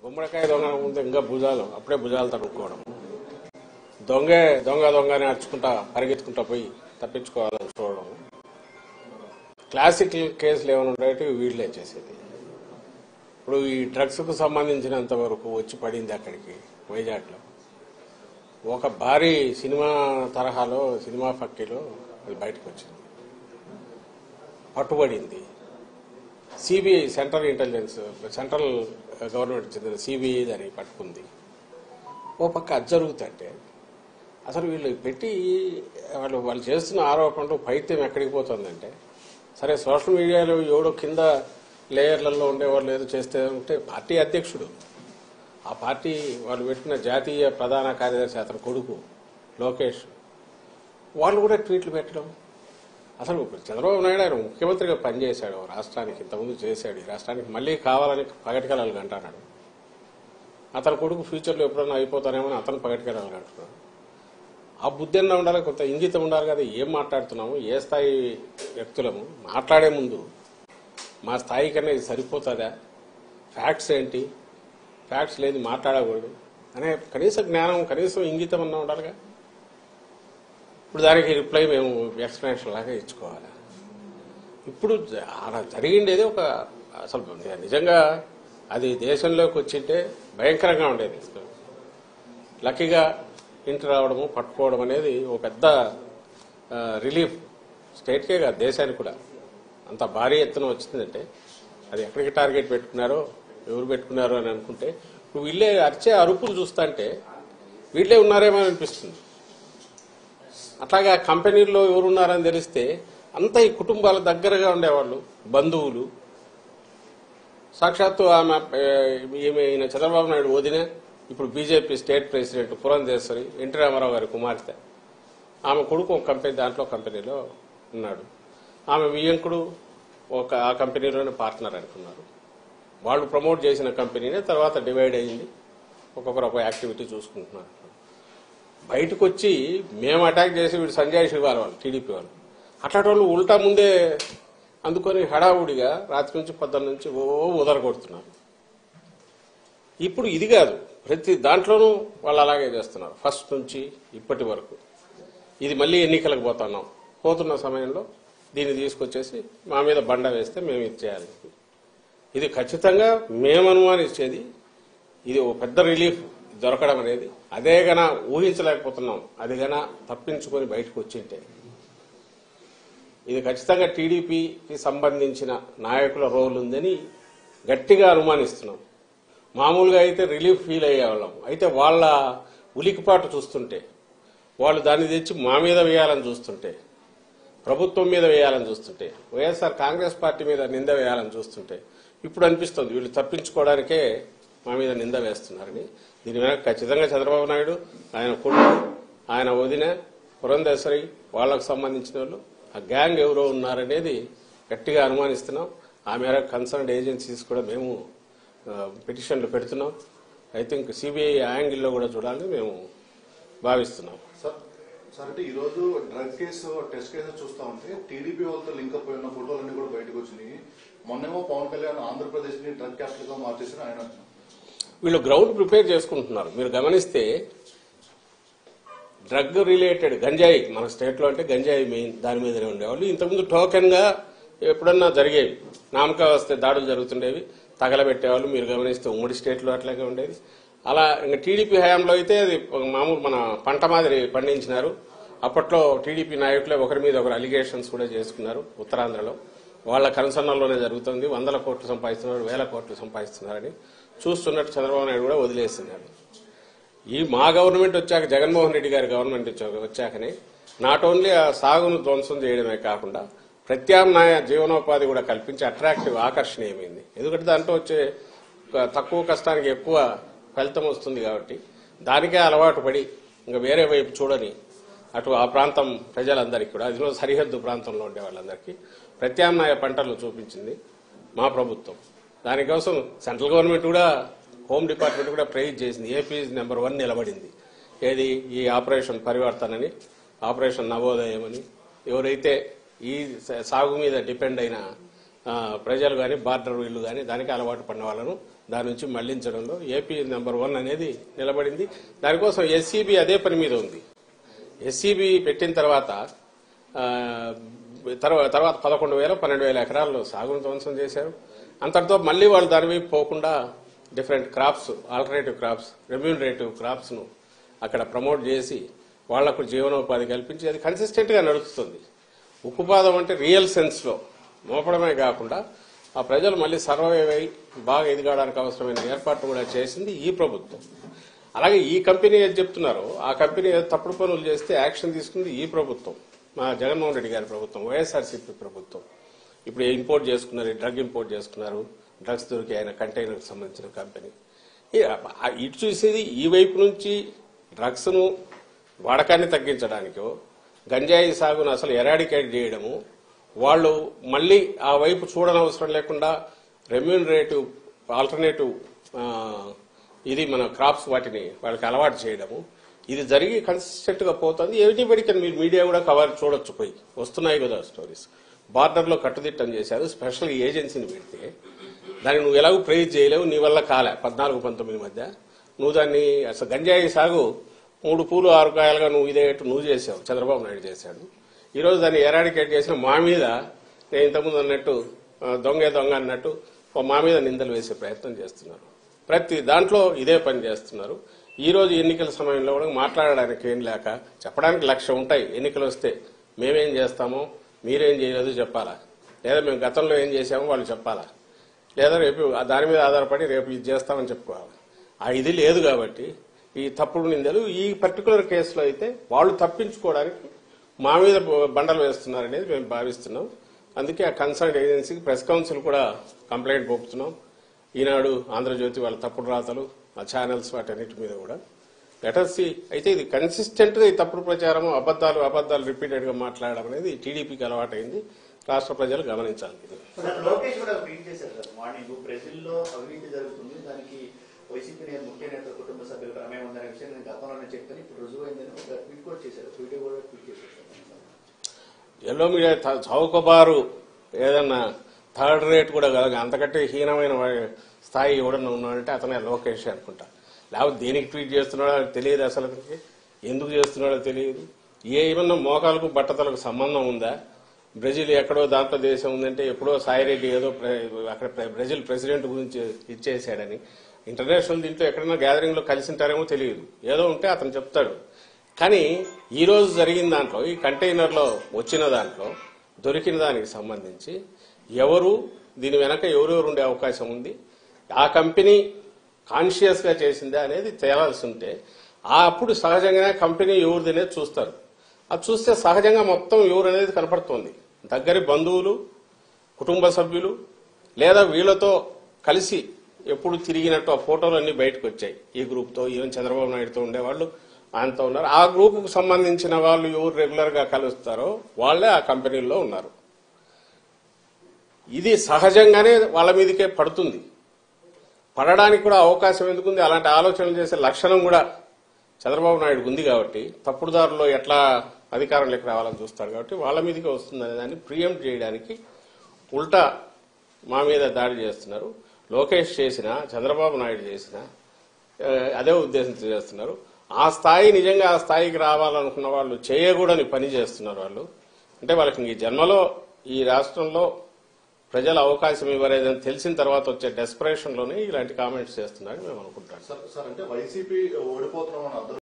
గుమ్మడికాయ దొంగ ముందు ఇంకా భుజాలు అప్పుడే భుజాలు తడుక్కోవడం, దొంగ దొంగ దొంగ అని అరుచుకుంటా పరిగెత్తుకుంటా పోయి తప్పించుకోవాలని చూడడం. క్లాసిక్ కేసులు ఏమైనా ఉండేవి వీళ్ళే చేసేది. ఇప్పుడు ఈ డ్రగ్స్ కు సంబంధించినంత వరకు వచ్చి పడింది అక్కడికి వైజాగ్లో ఒక భారీ సినిమా తరహాలో సినిమా ఫక్కీలో అది బయటకు వచ్చింది, పట్టుబడింది. CBI central intelligence central government చెందిన సిబిఐ దాన్ని పట్టుకుంది. ఓ పక్క అది జరుగుతుంటే అసలు వీళ్ళు పెట్టి వాళ్ళు చేస్తున్న ఆరోపణలు పైత్యం ఎక్కడికి పోతుందంటే, సరే సోషల్ మీడియాలో ఎవడో కింద లేయర్లలో ఉండేవాళ్ళు ఏదో చేస్తే ఉంటే పార్టీ అధ్యక్షుడు, ఆ పార్టీ వాళ్ళు పెట్టిన జాతీయ ప్రధాన కార్యదర్శి అతని కొడుకు లోకేష్ వాళ్ళు కూడా ట్వీట్లు పెట్టడం. అసలు చంద్రబాబు నాయుడు ఆయన ముఖ్యమంత్రిగా పనిచేశాడు రాష్ట్రానికి, ఇంతకుముందు చేశాడు, ఈ రాష్ట్రానికి మళ్లీ కావాలని పగటికలాలు అంటున్నాడు. అతని కొడుకు ఫ్యూచర్లో ఎప్పుడన్నా అయిపోతానేమో అతను పగటికలాలు అంటున్నాడు. ఆ బుద్ధి అన్నా ఉండాలి, కొంత ఇంగితం ఉండాలి కదా. ఏం మాట్లాడుతున్నాము, ఏ స్థాయి వ్యక్తులము, మాట్లాడే ముందు మా స్థాయి కన్నా ఇది సరిపోతుందా, ఫ్యాక్ట్స్ ఏంటి, ఫ్యాక్ట్స్ లేదు మాట్లాడకూడదు అనే కనీస జ్ఞానం కనీసం ఇంగితం అన్నా ఉండాలిగా. ఇప్పుడు దానికి రిప్లై మేము ఎక్స్ప్లెనేషన్ లాగా ఇచ్చుకోవాలి. ఇప్పుడు అలా జరిగిండేది ఒక అసలు నిజంగా అది దేశంలోకి వచ్చింటే భయంకరంగా ఉండేది. లక్కీగా ఇంటి రావడము పట్టుకోవడం అనేది ఒక పెద్ద రిలీఫ్ స్టేట్కే కాదు దేశానికి కూడా. అంత భారీ ఎత్తున వచ్చిందంటే అది ఎక్కడికి టార్గెట్ పెట్టుకున్నారో ఎవరు పెట్టుకున్నారో అని అనుకుంటే ఇప్పుడు వీళ్ళే అరిచే అరుపులు చూస్తుంటే వీళ్ళే ఉన్నారేమో అనిపిస్తుంది. అట్లాగా కంపెనీల్లో ఎవరున్నారని తెలిస్తే అంతా ఈ కుటుంబాల దగ్గరగా ఉండేవాళ్ళు, బంధువులు. సాక్షాత్తు ఈమె చంద్రబాబు నాయుడు వదిన, ఇప్పుడు BJP state president Purandeswari, NT Rama Rao గారి కుమార్తె, ఆమె కొడుకు ఒక కంపెనీ దాంట్లో కంపెనీలో ఉన్నాడు. ఆమె వియ్యంకుడు ఆ కంపెనీలోనే పార్ట్నర్ అనుకున్నారు. వాళ్ళు ప్రమోట్ చేసిన కంపెనీనే తర్వాత డివైడ్ అయ్యింది, ఒక్కొక్కరు ఒక యాక్టివిటీ చూసుకుంటున్నారు. బయటకు వచ్చి మేము అటాక్ చేసి వీడు సంజయ్ శివాల వాళ్ళు టీడీపీ వాళ్ళు అట్లాంటి వాళ్ళు ఉల్టా ముందే అందుకొని హడావుడిగా రాత్రి నుంచి పొద్దున్న నుంచి ఉదరగొడుతున్నారు. ఇప్పుడు ఇది కాదు, ప్రతి దాంట్లోనూ వాళ్ళు అలాగే చేస్తున్నారు ఫస్ట్ నుంచి ఇప్పటి వరకు. ఇది మళ్ళీ ఎన్నికలకు పోతున్న సమయంలో దీన్ని తీసుకొచ్చేసి మా మీద బండ వేస్తే మేము ఇది చేయాలి. ఇది ఖచ్చితంగా మేము అనుమానించేది ఇది ఒక పెద్ద రిలీఫ్ దొరకడం అనేది. అదే గన ఊహించలేకపోతున్నాం, అది గన తప్పించుకొని బయటకు వచ్చింటే ఇది ఖచ్చితంగా టీడీపీకి సంబంధించిన నాయకుల రోల్ ఉందని గట్టిగా అనుమానిస్తున్నాం. మామూలుగా అయితే రిలీఫ్ ఫీల్ అయ్యేవాళ్ళం, అయితే వాళ్ళ ఉలికిపాటు చూస్తుంటే, వాళ్ళు దాన్ని తెచ్చి మా మీద వేయాలని చూస్తుంటే, ప్రభుత్వం మీద వేయాలని చూస్తుంటే, వైఎస్ఆర్ కాంగ్రెస్ పార్టీ మీద నింద వేయాలని చూస్తుంటే ఇప్పుడు అనిపిస్తుంది వీళ్ళు తప్పించుకోవడానికే మా మీద నింద వేస్తున్నారని. దీని వెనక ఖచ్చితంగా చంద్రబాబు నాయుడు, ఆయన కొడుకు, ఆయన వదిన పురంధేశ్వరి, వాళ్లకు సంబంధించిన వాళ్ళు, ఆ గ్యాంగ్ ఎవరో ఉన్నారనేది గట్టిగా అనుమానిస్తున్నాం. ఆ మేరకు కన్సర్న్డ్ ఏజెన్సీస్ కూడా మేము పిటిషన్లు పెడుతున్నాం. ఐ థింక్ సిబిఐ యాంగిల్లో కూడా చూడాలని మేము భావిస్తున్నాం. అంటే ఈ రోజు డ్రగ్ కేసు టెస్ట్ కేసు చూస్తా ఉంటే టీడీపీ వాళ్ళతో లింక్ అప్ అయిన ఫోటోలన్నీ కూడా బయటకు వచ్చినాయి. మొన్నేమో పవన్ కళ్యాణ్ ఆంధ్రప్రదేశ్ ని డ్రగ్ క్యాపిటల్ గా మార్చేసిన ఆయన వీళ్ళు గ్రౌండ్ ప్రిపేర్ చేసుకుంటున్నారు. మీరు గమనిస్తే డ్రగ్ రిలేటెడ్ గంజాయి మన స్టేట్ లో అంటే గంజాయి మెయిన్ దాని మీదనే ఉండేవాళ్ళు. ఇంతకుముందు టోకెన్ గా ఎప్పుడన్నా జరిగేవి, నామకా వస్తే దాడులు జరుగుతుండేవి, తగలబెట్టేవాళ్ళు. మీరు గమనిస్తే ఉమ్మడి స్టేట్ లో అట్లాగే ఉండేది. అలా ఇంకా టీడీపీ హయాంలో అయితే అది మామూలు మన పంట మాదిరి పండించినారు. అప్పట్లో టీడీపీ నాయకులే ఒకరి మీద ఒకరు అలిగేషన్స్ కూడా చేసుకున్నారు. ఉత్తరాంధ్రలో వాళ్ళ కన్సర్న్లోనే జరుగుతుంది. 100 కోట్లు సంపాదిస్తున్నారు, 1000 కోట్లు సంపాదిస్తున్నారని చూస్తున్నట్టు చంద్రబాబు నాయుడు కూడా వదిలేస్తున్నారు. ఈ మా గవర్నమెంట్ వచ్చాక, జగన్మోహన్ రెడ్డి గారి గవర్నమెంట్ వచ్చాకనే నాట్ ఓన్లీ ఆ సాగును ధ్వంసం చేయడమే కాకుండా ప్రత్యామ్నాయ జీవనోపాధి కూడా కల్పించి అట్రాక్టివ్ ఆకర్షణీయమైంది. ఎందుకంటే దాంట్లో వచ్చే తక్కువ కష్టానికి ఎక్కువ ఫలితం వస్తుంది కాబట్టి దానికే అలవాటు పడి ఇంకా వేరే వైపు చూడని అటు ఆ ప్రాంతం ప్రజలందరికీ కూడా, అదిలో సరిహద్దు ప్రాంతంలో ఉండే వాళ్ళందరికీ ప్రత్యామ్నాయ పంటలను చూపించింది మా ప్రభుత్వం. దానికోసం సెంట్రల్ గవర్నమెంట్ కూడా, హోమ్ డిపార్ట్మెంట్ కూడా ప్రైజ్ చేసింది. ఏపీ నెంబర్ 1 నిలబడింది. ఏది ఈ ఆపరేషన్ పరివర్తన అని, ఆపరేషన్ నవోదయం అని. ఎవరైతే ఈ సాగు మీద డిపెండ్ అయిన ప్రజలు కానీ, బార్డర్ వీళ్లు కానీ దానికి అలవాటు పడిన వాళ్ళను దాని నుంచి మళ్లించడంలో ఏపీ నెంబర్ 1 అనేది నిలబడింది. దానికోసం ఎస్సీబీ అదే పని మీద ఉంది. ఎస్సీబీ పెట్టిన తర్వాత 11,000-12,000 ఎకరాల్లో సాగును ధ్వంసం చేశారు. అంతటితో మళ్లీ వాళ్ళు దాని వైపు పోకుండా different crops, alternative crops, remunerative crops ను అక్కడ ప్రమోట్ చేసి వాళ్లకు జీవనోపాధి కల్పించి అది కన్సిస్టెంట్ గా నడుస్తుంది. ఉక్కుపాదం అంటే రియల్ సెన్స్ లో మోపడమే కాకుండా ఆ ప్రజలు మళ్లీ సర్వైవ్ అయి బాగా ఎదగడానికి అవసరమైన ఏర్పాట్లు కూడా చేసింది ఈ ప్రభుత్వం. అలాగే ఈ కంపెనీ ఏది చెప్తున్నారో ఆ కంపెనీ తప్పుడు పనులు చేస్తే యాక్షన్ తీసుకుంది ఈ ప్రభుత్వం, మా జగన్మోహన్ రెడ్డి గారి ప్రభుత్వం, వైఎస్ఆర్సీపీ ప్రభుత్వం. ఇప్పుడు ఇంపోర్ట్ చేసుకున్నారు, డ్రగ్ ఇంపోర్ట్ చేసుకున్నారు, డ్రగ్స్ దొరికి ఆయన కంటైనర్కి సంబంధించిన కంపెనీ. ఇటు చూసేది ఈ వైపు నుంచి డ్రగ్స్ ను వాడకాన్ని తగ్గించడానికో గంజాయి సాగును అసలు ఎరాడికేట్ చేయడము, వాళ్ళు మళ్లీ ఆ వైపు చూడనవసరం లేకుండా రెమ్యూనరేటివ్ ఆల్టర్నేటివ్ ఇది మన క్రాప్స్ వాటిని వాళ్ళకి అలవాటు చేయడము, ఇది జరిగి కన్సిస్టెంట్ గా పోతుంది. ఎవ్రీబడికి మీరు మీడియా కూడా కవర్ చూడొచ్చు, పోయి వస్తున్నాయి కదా స్టోరీస్. బార్డర్ లో కట్టుదిట్టం చేశారు, స్పెషల్ ఏజెన్సీని పెడితే దాన్ని నువ్వు ఎలాగో ప్రైజ్ చేయలేవు, నీ వల్ల కాలే. 14-19 మధ్య నువ్వు దాన్ని అసలు గంజాయి సాగు 3 పూలు 6 కాయలుగా నువ్వు చేసావు, చంద్రబాబు నాయుడు చేశాడు. ఈ రోజు దాన్ని ఎరాడికేట్ చేసిన మా మీద, నేను ఇంతకుముందు అన్నట్టు దొంగ అన్నట్టు మా మీద నిందలు వేసే ప్రయత్నం చేస్తున్నారు. ప్రతి దాంట్లో ఇదే పని చేస్తున్నారు. ఈ రోజు ఎన్నికల సమయంలో కూడా మాట్లాడడానికి ఏం లేక చెప్పడానికి 1,00,000 ఉంటాయి. ఎన్నికలు వస్తే మేమేం చేస్తామో మీరేం చేయలేదు చెప్పాలా, లేదా మేము గతంలో ఏం చేశామో వాళ్ళు చెప్పాలా, లేదా రేపు దాని మీద ఆధారపడి రేపు ఇది చేస్తామని చెప్పుకోవాలి. ఇది లేదు కాబట్టి ఈ తప్పుడు నిందలు ఈ పర్టికులర్ కేసులో అయితే వాళ్ళు తప్పించుకోవడానికి మా మీద బండలు వేస్తున్నారనేది మేము భావిస్తున్నాం. అందుకే ఆ కన్సర్న్ ఏజెన్సీకి ప్రెస్ కౌన్సిల్ కూడా కంప్లైంట్ పంపుతున్నాం. ఈనాడు, ఆంధ్రజ్యోతి వాళ్ళ తప్పుడు రాతలు, ఆ ఛానల్స్ వాటన్నిటి మీద కూడా లెటర్సీ. అయితే ఇది కన్సిస్టెంట్ గా ఈ తప్పుడు ప్రచారం, అబద్దాలు రిపీటెడ్ గా మాట్లాడడం అనేది టీడీపీకి అలవాటైంది. రాష్ట్ర ప్రజలు గమనించాలి. లోకేష్ కూడా ట్వీట్ చేశారు సార్, మార్నింగ్ బ్రెజిల్లో అవినీతి జరుగుతుంది, దానికి వైసీపీ ముఖ్య నేత కుటుంబ సభ్యులు ప్రమేయం ఉందనే విషయం నేను గతంలోనే చెప్పాను, ఇప్పుడు రుజువైందని ఒక ట్వీట్ కూడా చేశారు. వీడియో కూడా ట్వీట్ చేశారు. ఎల్లో మీడియా చౌకబారు ఏదన్నా థర్డ్ రేట్ కూడా కలగ అంతకంటే హీనమైన స్థాయి ఎవడన్నా ఉన్నాడంటే అతనే లోకేష్ అనుకుంటా. లేకపోతే దేనికి ట్వీట్ చేస్తున్నాడో తెలియదు, అసలు ఎందుకు చేస్తున్నాడో తెలియదు. ఏమన్నా మోకాలకు బట్టతలకు సంబంధం ఉందా? బ్రెజిల్ ఎక్కడో దాంట్లో దేశం ఉందంటే ఎప్పుడో సాయిరెడ్డి ఏదో అక్కడ బ్రెజిల్ ప్రెసిడెంట్ గురించి ఇచ్చేసాడని ఇంటర్నేషనల్ దీంట్లో ఎక్కడైనా గ్యాదరింగ్ లో కలిసి ఉంటారేమో తెలియదు, ఏదో ఉంటే అతను చెప్తాడు. కానీ ఈ రోజు జరిగిన దాంట్లో, ఈ కంటైనర్ లో వచ్చిన దాంట్లో దొరికిన దానికి సంబంధించి ఎవరు దీని వెనక ఎవరెవరు ఉండే అవకాశం ఉంది, ఆ కంపెనీ కాన్షియస్ గా చేసిందా అనేది తేలాల్సి ఉంటే అప్పుడు సహజంగానే కంపెనీ ఎవరిది అనేది చూస్తారు. అది చూస్తే సహజంగా మొత్తం ఎవరు అనేది కనపడుతోంది. దగ్గరి బంధువులు, కుటుంబ సభ్యులు, లేదా వీళ్లతో కలిసి ఎప్పుడు తిరిగినట్టు ఆ ఫోటోలు అన్ని బయటకు వచ్చాయి. ఈ గ్రూప్ తో, ఈవెన్ చంద్రబాబు నాయుడుతో ఉండేవాళ్ళు ఆయనతో ఉన్నారు. ఆ గ్రూప్ కు సంబంధించిన వాళ్ళు ఎవరు రెగ్యులర్ గా కలుస్తారో వాళ్లే ఆ కంపెనీల్లో ఉన్నారు. ఇది సహజంగానే వాళ్ళ మీదకే పడుతుంది. పడడానికి కూడా అవకాశం ఎందుకుంది? అలాంటి ఆలోచనలు చేసే లక్షణం కూడా చంద్రబాబు నాయుడు ఉంది కాబట్టి, తప్పుడు దారిలో ఎట్లా అధికారంలోకి రావాలని చూస్తాడు కాబట్టి వాళ్ళ మీదకే వస్తుందనే దాన్ని ప్రియంప్ట్ చేయడానికి ఉల్టా మా మీద దాడి చేస్తున్నారు. లోకేష్ చేసినా, చంద్రబాబు నాయుడు చేసినా అదే ఉద్దేశంతో చేస్తున్నారు. ఆ స్థాయి నిజంగా ఆ స్థాయికి రావాలనుకున్న వాళ్ళు చేయకూడని పని చేస్తున్నారు. వాళ్ళు అంటే వాళ్ళకి ఈ జన్మలో ఈ రాష్ట్రంలో ప్రజలు అవకాశం ఇవ్వలేదని తెలిసిన తర్వాత వచ్చే డెస్పరేషన్ లోనే ఇలాంటి కామెంట్స్ చేస్తున్నారని మేము అనుకుంటాం. సార్ అంటే వైసీపీ ఓడిపోతున్నాం